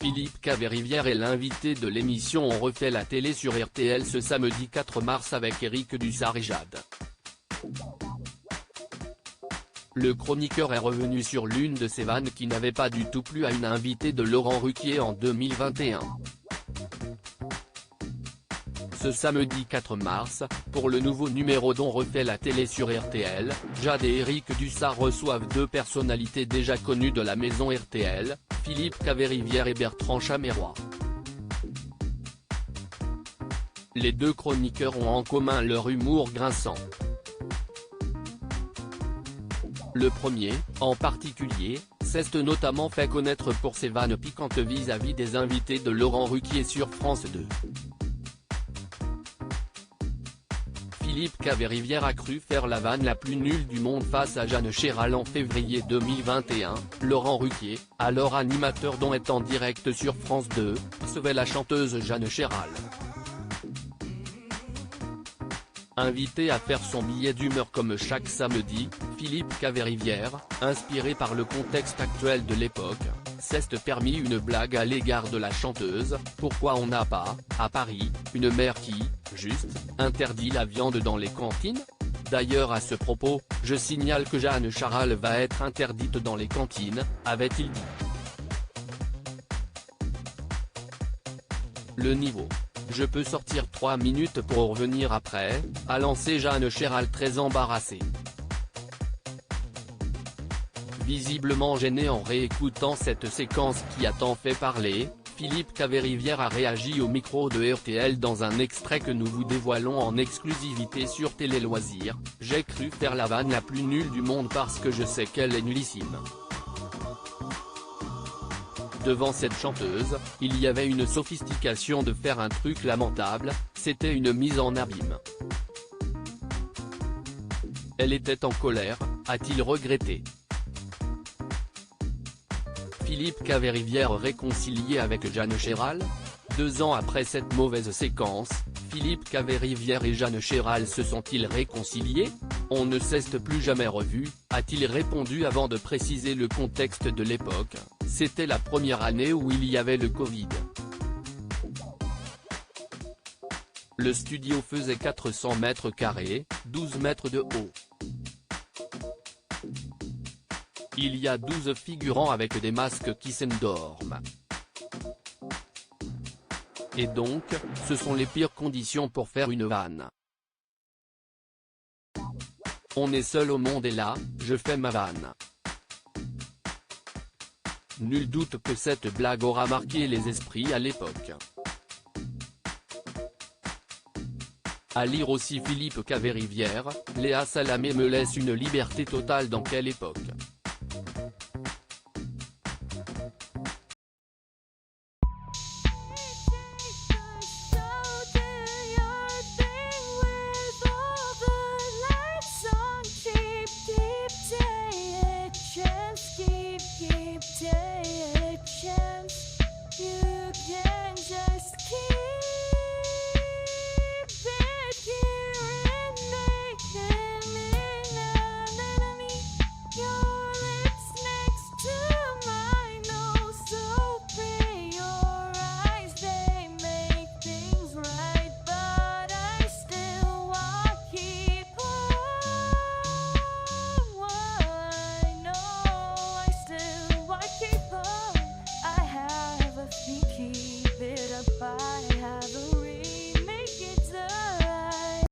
Philippe Caverivière est l'invité de l'émission On refait la télé sur RTL ce samedi 4 mars avec Éric Dussart et Jade. Le chroniqueur est revenu sur l'une de ses vannes qui n'avait pas du tout plu à une invitée de Laurent Ruquier en 2021. Ce samedi 4 mars, pour le nouveau numéro d'On refait la télé sur RTL, Jade et Éric Dussart reçoivent deux personnalités déjà connues de la maison RTL, Philippe Caverivière et Bertrand Chameroy. Les deux chroniqueurs ont en commun leur humour grinçant. Le premier, en particulier, s'est notamment fait connaître pour ses vannes piquantes vis-à-vis des invités de Laurent Ruquier sur France 2. Philippe Caverivière a cru faire la vanne la plus nulle du monde face à Jeanne Chéral en février 2021, Laurent Ruquier, alors animateur dont est en direct sur France 2, recevait la chanteuse Jeanne Chéral. Invité à faire son billet d'humeur comme chaque samedi, Philippe Caverivière, inspiré par le contexte actuel de l'époque, s'est permis une blague à l'égard de la chanteuse. Pourquoi on n'a pas, à Paris, une maire qui, juste, interdit la viande dans les cantines? D'ailleurs à ce propos, je signale que Jeanne Chéral va être interdite dans les cantines, avait-il dit. Le niveau. Je peux sortir 3 minutes pour revenir après, a lancé Jeanne Chéral très embarrassée. Visiblement gêné en réécoutant cette séquence qui a tant fait parler, Philippe Caverivière a réagi au micro de RTL dans un extrait que nous vous dévoilons en exclusivité sur Télé Loisirs. J'ai cru faire la vanne la plus nulle du monde parce que je sais qu'elle est nullissime. Devant cette chanteuse, il y avait une sophistication de faire un truc lamentable, c'était une mise en abîme. Elle était en colère, a-t-il regretté. Philippe Caverivière réconcilié avec Jeanne Chéral? 2 ans après cette mauvaise séquence, Philippe Caverivière et Jeanne Chéral se sont-ils réconciliés? On ne s'est plus jamais revus, a-t-il répondu avant de préciser le contexte de l'époque. C'était la première année où il y avait le Covid. Le studio faisait 400 mètres carrés, 12 mètres de haut. Il y a 12 figurants avec des masques qui s'endorment. Et donc, ce sont les pires conditions pour faire une vanne. On est seul au monde et là, je fais ma vanne. Nul doute que cette blague aura marqué les esprits à l'époque. À lire aussi Philippe Caverivière, Léa Salamé me laisse une liberté totale dans quelle époque.